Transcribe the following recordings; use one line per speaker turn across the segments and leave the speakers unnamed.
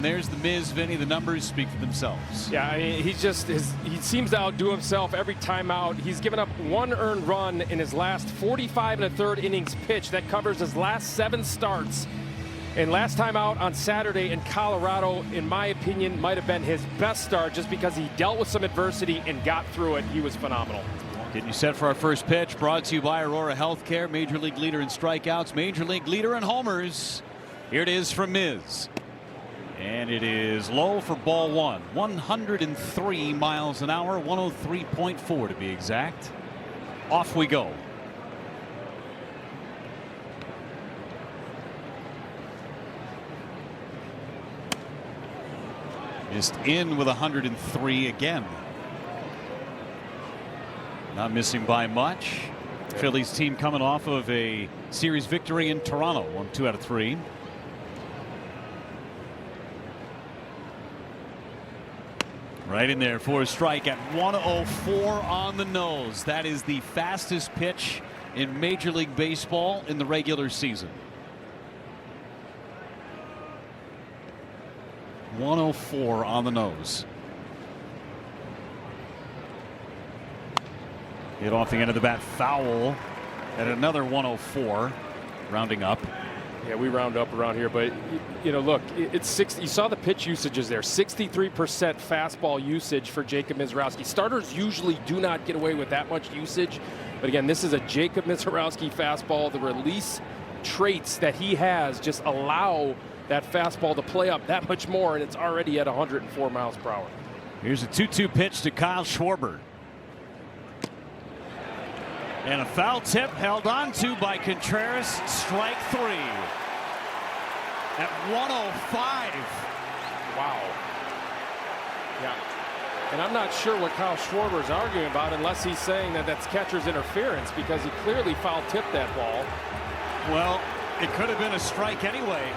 There's the Miz, Vinny. The numbers speak for themselves.
Yeah, I mean, he seems to outdo himself every time out. He's given up one earned run in his last 45 1/3 innings pitched. That covers his last 7 starts. And last time out on Saturday in Colorado, in my opinion, might have been his best start just because he dealt with some adversity and got through it. He was phenomenal.
Getting you set for our first pitch, brought to you by Aurora Healthcare, Major League leader in strikeouts, Major League leader in homers. Here it is from Miz. And it is low for ball 1. 103 miles an hour, 103.4 to be exact. Off we go. Just in with 103 again. Not missing by much. Phillies team coming off of a series victory in Toronto. 1 2 out of 3. Right in there for a strike at 104 on the nose. That is the fastest pitch in Major League Baseball in the regular season. 104 on the nose. Hit off the end of the bat foul at another 104, rounding up.
Yeah, we round up around here, but you know, look, it's 60. You saw the pitch usages there. 63% fastball usage for Jacob Misiorowski. Starters usually do not get away with that much usage, but again, this is a Jacob Misiorowski fastball. The release traits that he has just allow that fastball to play up that much more, and it's already at 104 miles per hour.
Here's a 2-2 pitch to Kyle Schwarber. And a foul tip held on to by Contreras. Strike 3 at 105.
Wow. Yeah. And I'm not sure what Kyle Schwarber is arguing about unless he's saying that that's catcher's interference, because he clearly foul tipped that ball.
Well, it could have been a strike anyway.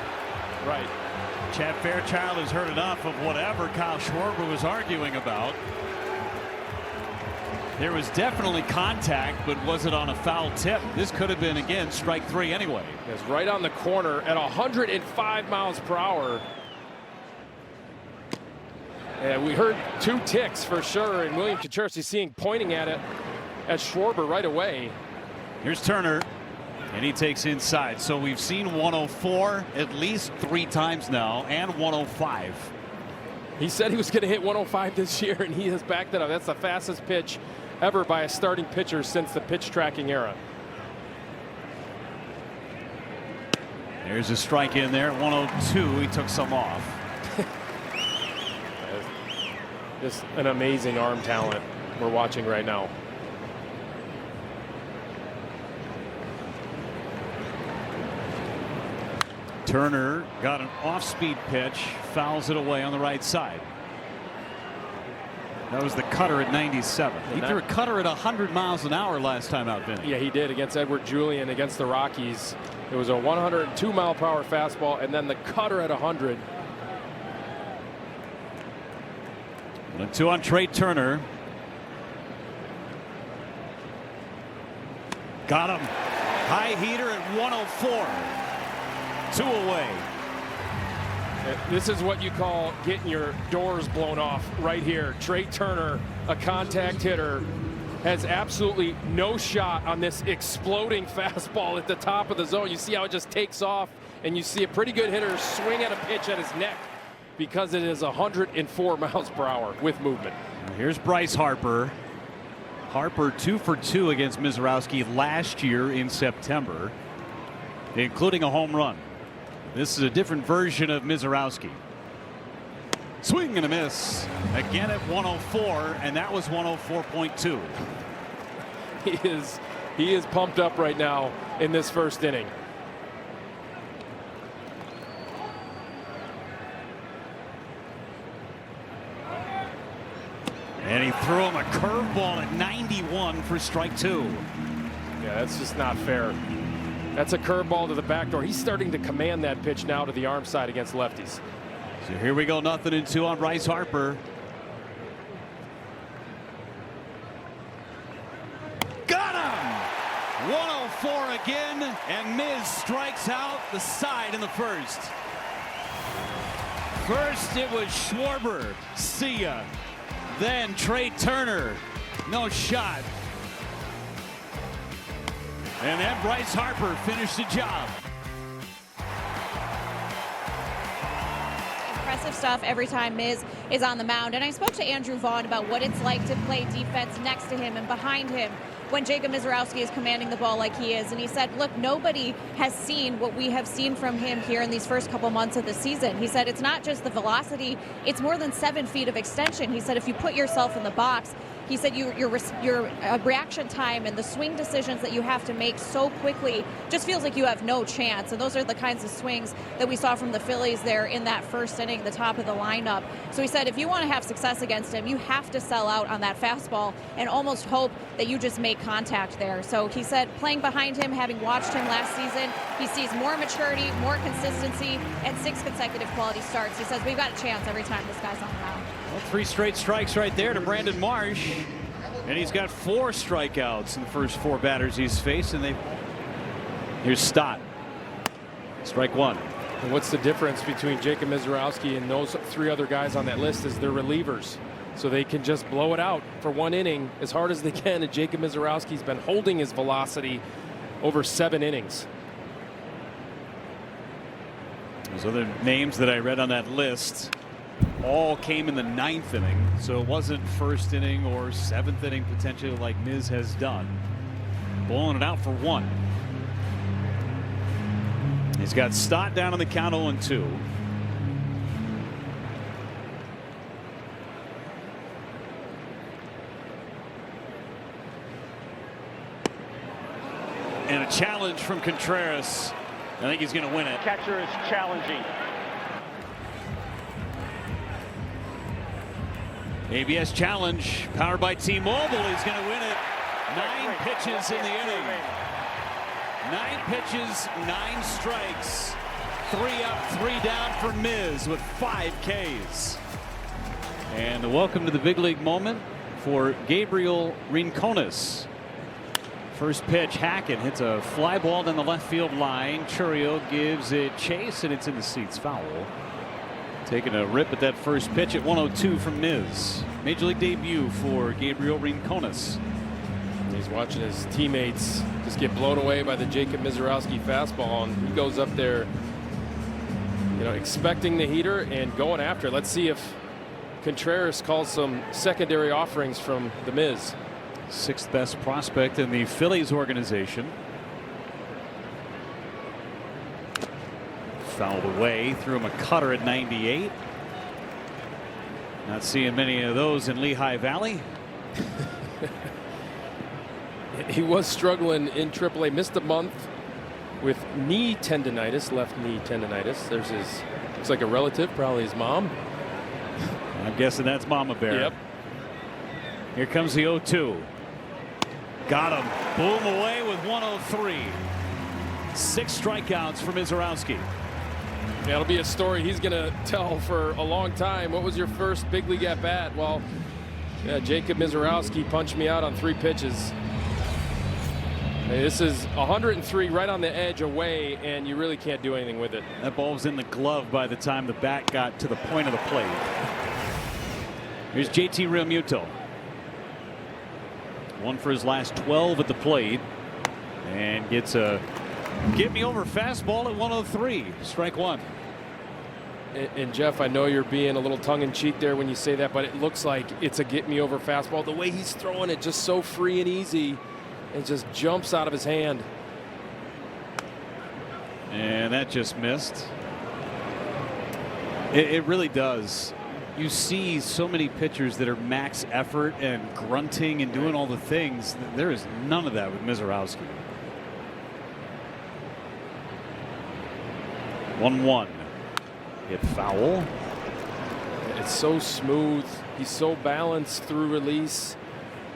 Right.
Chad Fairchild has heard enough of whatever Kyle Schwarber was arguing about. There was definitely contact, but was it on a foul tip? This could have been, again, strike 3 anyway.
It's right on the corner at 105 miles per hour. And we heard 2 ticks for sure, and William Contreras is pointing at it at Schwarber right away.
Here's Turner, and he takes inside. So we've seen 104 at least 3 times now, and 105.
He said he was going to hit 105 this year, and he has backed it up. That's the fastest pitch ever by a starting pitcher since the pitch tracking era.
There's a strike in there at 102. He took some off.
Just an amazing arm talent we're watching right now.
Turner got an off-speed pitch, fouls it away on the right side. That was the cutter at 97. He threw a cutter at 100 miles an hour last time out, Vinny.
Yeah, he did against Edward Julian against the Rockies. It was a 102 mile per hour fastball, and then the cutter at 100.
1-2 on Trey Turner. Got him. High heater at 104. 2 away.
This is what you call getting your doors blown off right here. Trey Turner, a contact hitter, has absolutely no shot on this exploding fastball at the top of the zone. You see how it just takes off, and you see a pretty good hitter swing at a pitch at his neck because it is 104 miles per hour with movement.
Here's Bryce Harper. Harper 2 for 2 against Misiorowski last year in September, including a home run. This is a different version of Misiorowski. Swing and a miss. Again at 104, and that was 104.2.
He is pumped up right now in this first inning.
And he threw him a curveball at 91 for strike 2.
Yeah, that's just not fair. That's a curveball to the back door. He's starting to command that pitch now to the arm side against lefties.
So here we go, 0-2 on Bryce Harper. Got him! 104 again, and Miz strikes out the side in the first. First it was Schwarber. See ya. Then Trey Turner. No shot. And then Bryce Harper finished the job.
Impressive stuff every time Miz is on the mound. And I spoke to Andrew Vaughn about what it's like to play defense next to him and behind him when Jacob Misiorowski is commanding the ball like he is. And he said, look, nobody has seen what we have seen from him here in these first couple months of the season. He said it's not just the velocity, it's more than 7 feet of extension. He said if you put yourself in the box, he said your reaction time and the swing decisions that you have to make so quickly just feels like you have no chance. And those are the kinds of swings that we saw from the Phillies there in that first inning, the top of the lineup. So he said if you want to have success against him, you have to sell out on that fastball and almost hope that you just make contact there. So he said playing behind him, having watched him last season, he sees more maturity, more consistency, and 6 consecutive quality starts. He says we've got a chance every time this guy's on the mound.
Well, 3 straight strikes right there to Brandon Marsh. And he's got 4 strikeouts in the first 4 batters he's faced. And here's Stott. Strike 1.
And what's the difference between Jacob Misiorowski and those 3 other guys on that list is they're relievers. So they can just blow it out for 1 inning as hard as they can. And Jacob Misiorowski's been holding his velocity over 7 innings.
Those other names that I read on that list all came in the 9th inning, so it wasn't first inning or 7th inning potentially like Miz has done. Blowing it out for 1. He's got Stott down on the count 0-2. And a challenge from Contreras. I think he's going to win it.
Catcher is challenging.
ABS challenge powered by T-Mobile. He's going to win it. 9 pitches in the inning. 9 pitches, 9 strikes. 3 up, 3 down for Miz with 5 Ks. And the welcome to the big league moment for Gabriel Rincones. First pitch, Hackett hits a fly ball down the left field line. Churio gives it chase, and it's in the seats, foul. Taking a rip at that first pitch at 102 from Miz. Major league debut for Gabriel Rincones.
He's watching his teammates just get blown away by the Jacob Misiorowski fastball, and he goes up there, you know, expecting the heater and going after it. Let's see if Contreras calls some secondary offerings from the Miz.
6th best prospect in the Phillies organization. Fouled away, threw him a cutter at 98. Not seeing many of those in Lehigh Valley.
He was struggling in AAA, missed a month with knee tendonitis, left knee tendonitis. There's his, looks like a relative, probably his mom.
I'm guessing that's Mama Bear.
Yep.
Here comes the 0-2. Got him. Boom away with 103. 6 strikeouts for Misiorowski.
That'll be a story he's going to tell for a long time. What was your first big league at bat? Well, yeah, Jacob Misiorowski punched me out on 3 pitches. Hey, this is 103 right on the edge away, and you really can't do anything with it.
That ball was in the glove by the time the bat got to the point of the plate. Here's JT Realmuto. 1 for his last 12 at the plate, and gets a get me over fastball at 103. Strike 1.
And Jeff, I know you're being a little tongue-in-cheek there when you say that, but it looks like it's a get me over fastball. The way he's throwing it, just so free and easy, it just jumps out of his hand.
And that just missed. It really does. You see so many pitchers that are max effort and grunting and doing all the things. There is none of that with Misiorowski. 1-1. Hit foul.
It's so smooth. He's so balanced through release.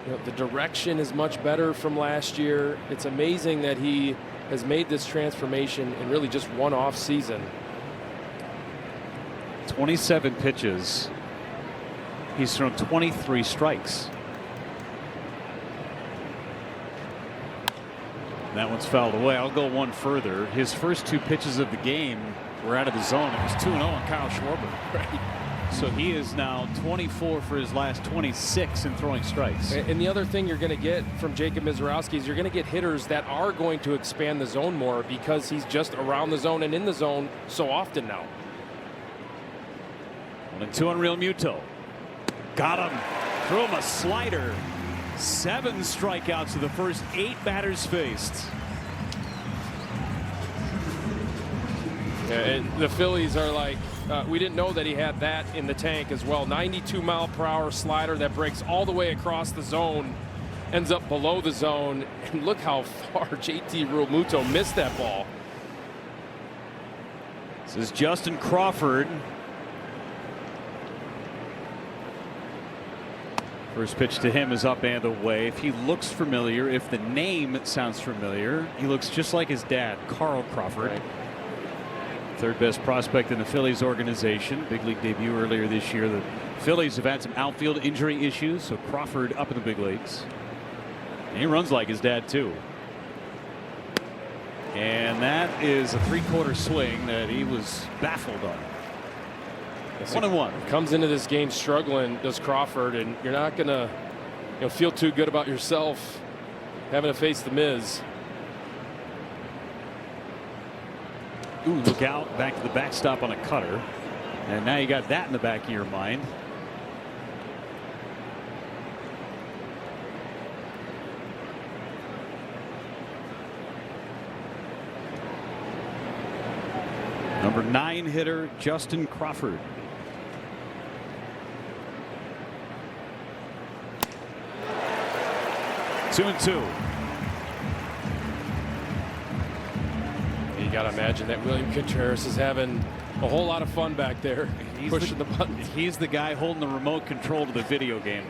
You know, the direction is much better from last year. It's amazing that he has made this transformation in really just 1 off season.
27 pitches. He's thrown 23 strikes. That one's fouled away. I'll go one further. His first 2 pitches of the game were out of the zone. It was 2-0 on Kyle Schwarber.
Right.
So he is now 24 for his last 26 in throwing strikes.
And the other thing you're going to get from Jacob Misiorowski is you're going to get hitters that are going to expand the zone more because he's just around the zone and in the zone so often now.
1-2 on Real Muto. Got him. Threw him a slider. 7 strikeouts of the first 8 batters faced.
And the Phillies are like, we didn't know that he had that in the tank as well. 92-mile-per-hour slider that breaks all the way across the zone, ends up below the zone, and look how far JT Realmuto missed that ball.
This is Justin Crawford. First pitch to him is up and away. If he looks familiar, if the name sounds familiar, he looks just like his dad, Carl Crawford.
Right.
Third best prospect in the Phillies organization. Big league debut earlier this year. The Phillies have had some outfield injury issues, so Crawford up in the big leagues. And he runs like his dad too. And that is a 3/4 swing that he was baffled on. 1-1.
Comes into this game struggling, does Crawford, and you're not gonna feel too good about yourself having to face the Miz.
Ooh, look out, back to the backstop on a cutter. And now you got that in the back of your mind. Number 9 hitter, Justin Crawford. Two and two.
You got to imagine that William Contreras is having a whole lot of fun back there, pushing the buttons.
He's the guy holding the remote control to the video game.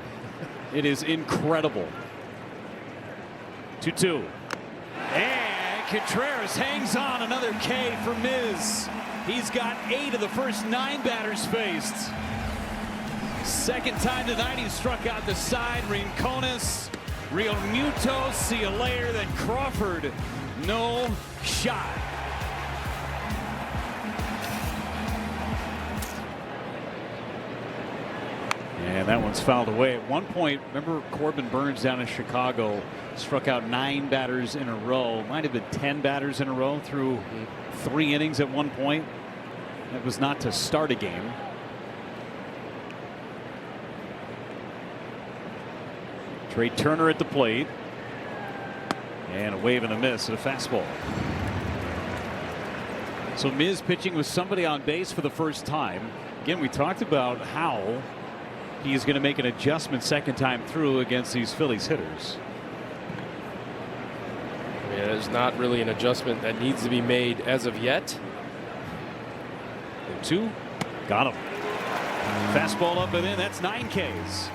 It is incredible. 2-2. And Contreras hangs on. Another K for Miz. He's got 8 of the first 9 batters faced. Second time tonight he struck out the side. Rincones, Real Muto, see you later. Then Crawford, no shot. And that one's fouled away. At one point, remember Corbin Burns down in Chicago struck out 9 batters in a row. Might have been 10 batters in a row through 3 innings at one point. That was not to start a game. Trey Turner at the plate. And a wave and a miss at a fastball. So Miz pitching with somebody on base for the first time. Again, we talked about how he's going to make an adjustment second time through against these Phillies hitters.
Yeah, there's not really an adjustment that needs to be made as of yet.
2. Got him. Fastball up and in. That's 9 Ks.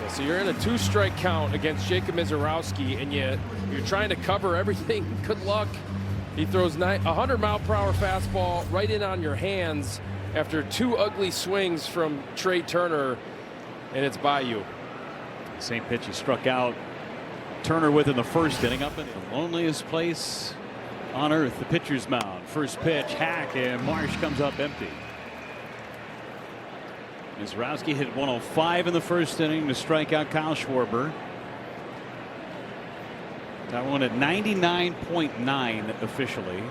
So you're in a 2-strike count against Jacob Misiorowski, and you're trying to cover everything. Good luck. He throws 100-mile-per-hour fastball right in on your hands after 2 ugly swings from Trey Turner, and it's by you.
Same pitch he struck out Turner with in the first inning, up in the loneliest place on earth, the pitcher's mound. First pitch, hack, and Marsh comes up empty. Misiorowski hit 105 in the first inning to strike out Kyle Schwarber. That one at 99.9 officially.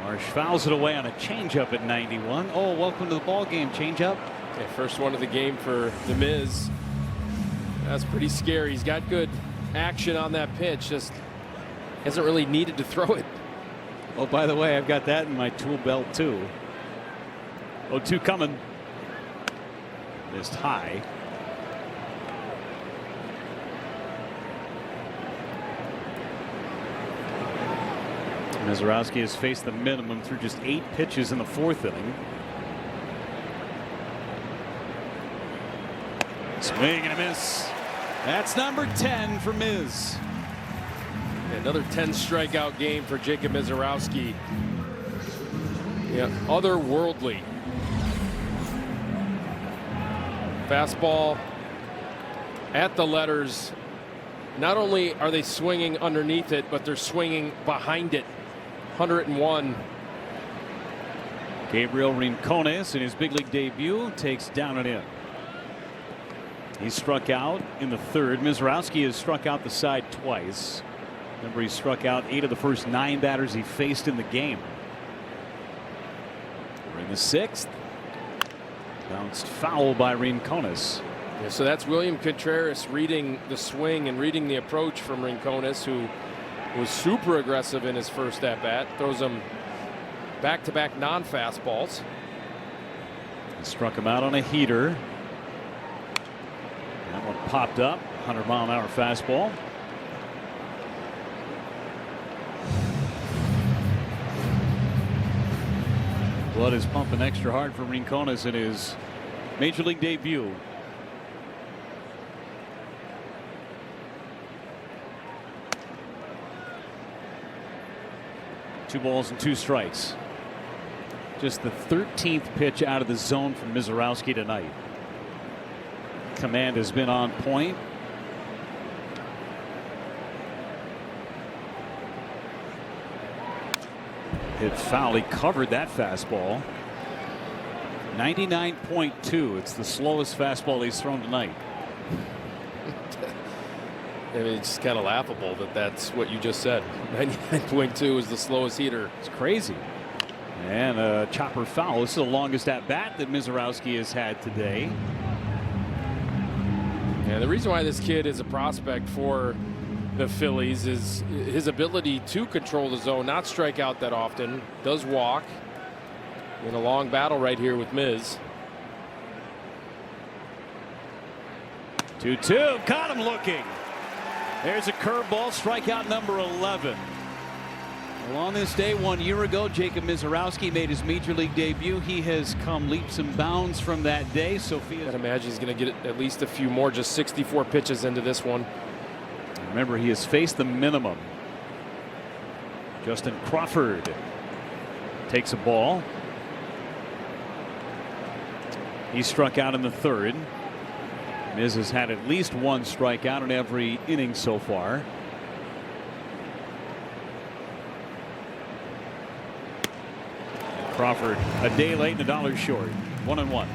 Marsh fouls it away on a changeup at 91. Oh, welcome to the ball game, changeup.
Yeah, first one of the game for the Miz. That's pretty scary. He's got good action on that pitch. Just hasn't really needed to throw it.
Oh, by the way, I've got that in my tool belt too. 0-2 coming. Missed high. Misiorowski has faced the minimum through just 8 pitches in the 4th inning. Swing and a miss. That's number 10 for Miz.
Another 10 strikeout game for Jacob Misiorowski. Yeah, otherworldly. Fastball at the letters. Not only are they swinging underneath it, but they're swinging behind it. 101.
Gabriel Rincones in his big league debut takes down and in. He struck out in the third. Misiorowski has struck out the side twice. Remember, he struck out 8 of the first 9 batters he faced in the game. We're in the 6th. Bounced foul by Rincones.
Yeah, so that's William Contreras reading the swing and reading the approach from Rincones, who was super aggressive in his first at bat. Throws him back-to-back non-fastballs.
He struck him out on a heater. That one popped up. 100-mile-an-hour fastball. Blood is pumping extra hard for Rincones in his major league debut. Two balls and 2 strikes. Just the 13th pitch out of the zone from Misiorowski tonight. Command has been on point. Hit foul. He covered that fastball. 99.2. It's the slowest fastball he's thrown tonight.
I mean, it's kind of laughable that that's what you just said. 99.2 is the slowest heater.
It's crazy. And a chopper foul. This is the longest at bat that Misiorowski has had today.
Yeah, the reason why this kid is a prospect for the Phillies is his ability to control the zone, not strike out that often, does walk. In a long battle right here with Miz.
2-2. Caught him looking. There's a curveball, strikeout number 11. Well, on this day 1 year ago, Jacob Misiorowski made his major league debut. He has come leaps and bounds from that day. Sophia,
I'd imagine he's going to get at least a few more, just 64 pitches into this one.
Remember, he has faced the minimum. Justin Crawford takes a ball. He struck out in the 3rd. Miz has had at least 1 strikeout in every inning so far. Crawford a day late and $1 short. 1-1.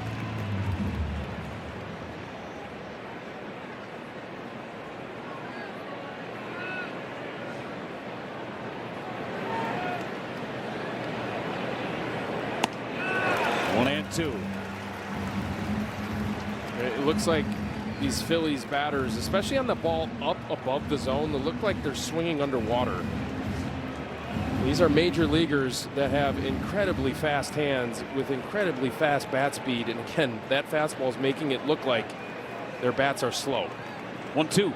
One and 2.
It looks like these Phillies batters, especially on the ball up above the zone, they look like they're swinging underwater. These are major leaguers that have incredibly fast hands with incredibly fast bat speed. And again, that fastball is making it look like their bats are slow.
1-2.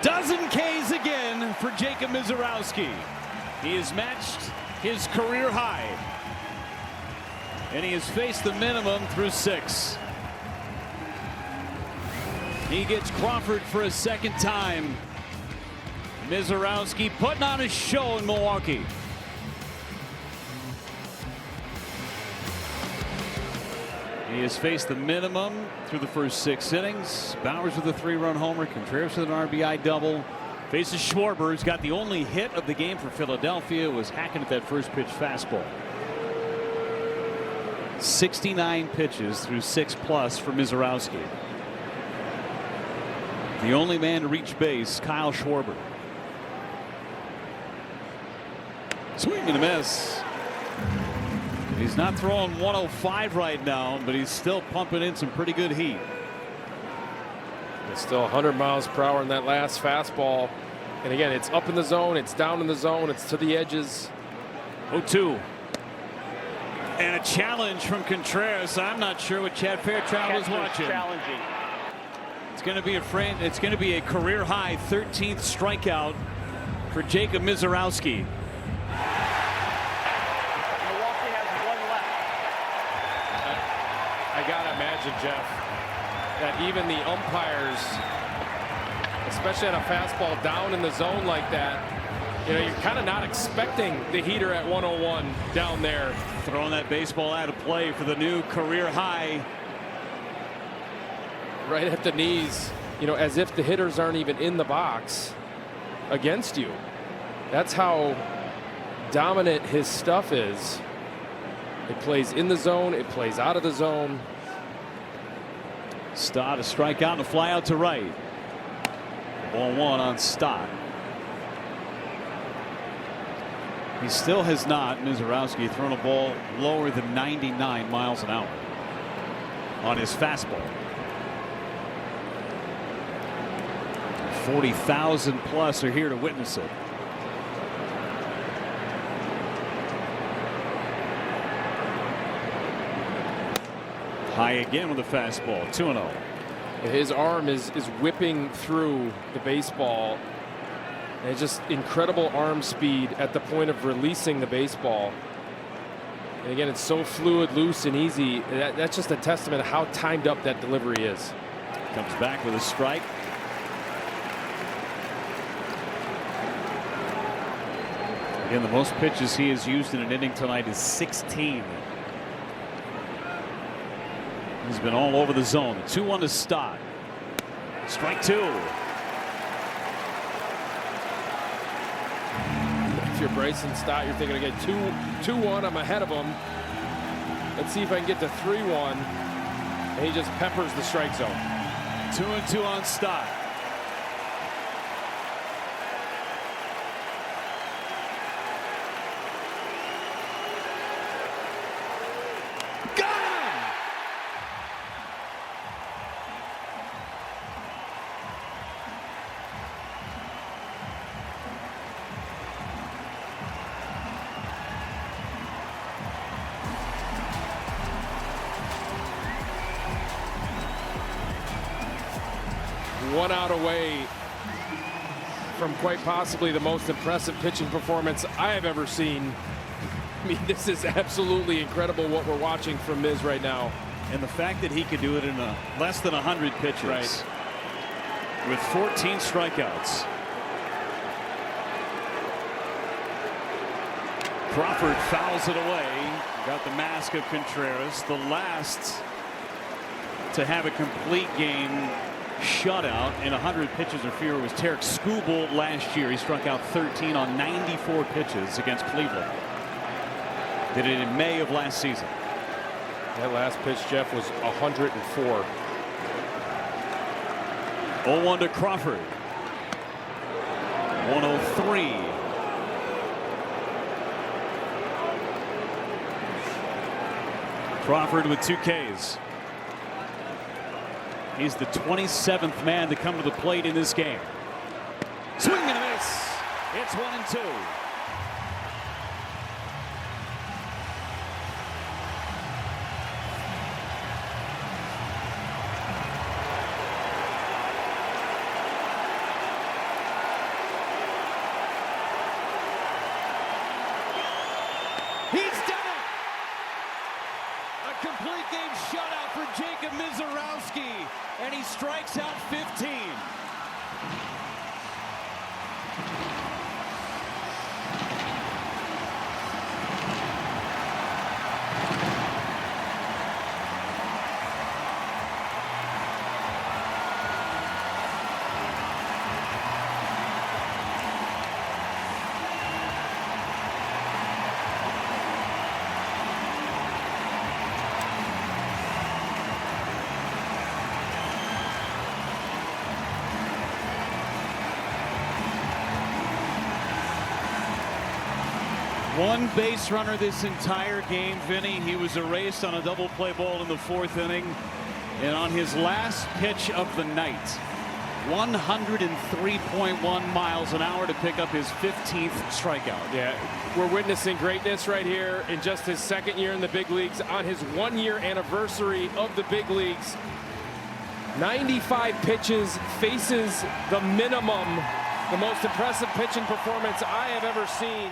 Dozen Ks again for Jacob Misiorowski. He has matched his career high. And he has faced the minimum through 6. He gets Crawford for a second time. Misiorowski putting on a show in Milwaukee. He has faced the minimum through the first 6 innings. Bowers with a 3-run homer. Contreras with an RBI double. Faces Schwarber, who's got the only hit of the game for Philadelphia. Was hacking at that first pitch fastball. 69 pitches through 6+ for Misiorowski. The only man to reach base, Kyle Schwarber. Swing and a miss. He's not throwing 105 right now, but he's still pumping in some pretty good heat.
It's still 100 miles per hour in that last fastball. And again, it's up in the zone, it's down in the zone, it's to the edges.
0-2. And a challenge from Contreras. I'm not sure what Chad Fairchild was watching.
Challenging.
It's going to be It's going to be a career high 13th strikeout for Jacob Misiorowski.
Milwaukee has 1 left.
I gotta imagine, Jeff, that even the umpires, especially at a fastball down in the zone like that, you know, you're kind of not expecting the heater at 101 down there.
Throwing that baseball out of play for the new career high.
Right at the knees, you know, as if the hitters aren't even in the box against you. That's how dominant his stuff is. It plays in the zone. It plays out of the zone.
Stott a strikeout and a fly out to right. Ball one on Stott. He still has not, Misiorowski, thrown a ball lower than 99 miles an hour on his fastball. 40,000 plus are here to witness it. High again with a fastball. 2-0.
His arm is whipping through the baseball. And just incredible arm speed at the point of releasing the baseball. And again, it's so fluid, loose, and easy. That's just a testament to how timed up that delivery is.
Comes back with a strike. Again, the most pitches he has used in an inning tonight is 16. He's been all over the zone. 2-1 to Stott. Strike two.
If you're Bryson Stott, you're thinking, okay, 2-1, I'm ahead of him. Let's see if I can get to 3-1. And he just peppers the strike zone.
2-2 on Stott.
One out away from quite possibly the most impressive pitching performance I have ever seen. I mean, this is absolutely incredible what we're watching from Miz right now.
And the fact that he could do it in less than 100 pitches.
Right.
With 14 strikeouts. Crawford fouls it away. Got the mask of Contreras. The last to have a complete game shutout in 100 pitches or fewer was Tarek Skubal last year. He struck out 13 on 94 pitches against Cleveland. Did it in May of last season.
That last pitch, Jeff, was 104.
0-1 to Crawford. 103. Crawford with 2 Ks. He's the 27th man to come to the plate in this game. Swing and a miss. It's 1-2. He's done it. A complete game shutout for Jacob Misiorowski. And he strikes out 15. One base runner this entire game, Vinny. He was erased on a double play ball in the 4th inning. And on his last pitch of the night, 103.1 miles an hour to pick up his 15th strikeout.
Yeah, we're witnessing greatness right here in just his 2nd year in the big leagues, on his 1-year anniversary of the big leagues. 95 pitches, faces the minimum, the most impressive pitching performance I have ever seen.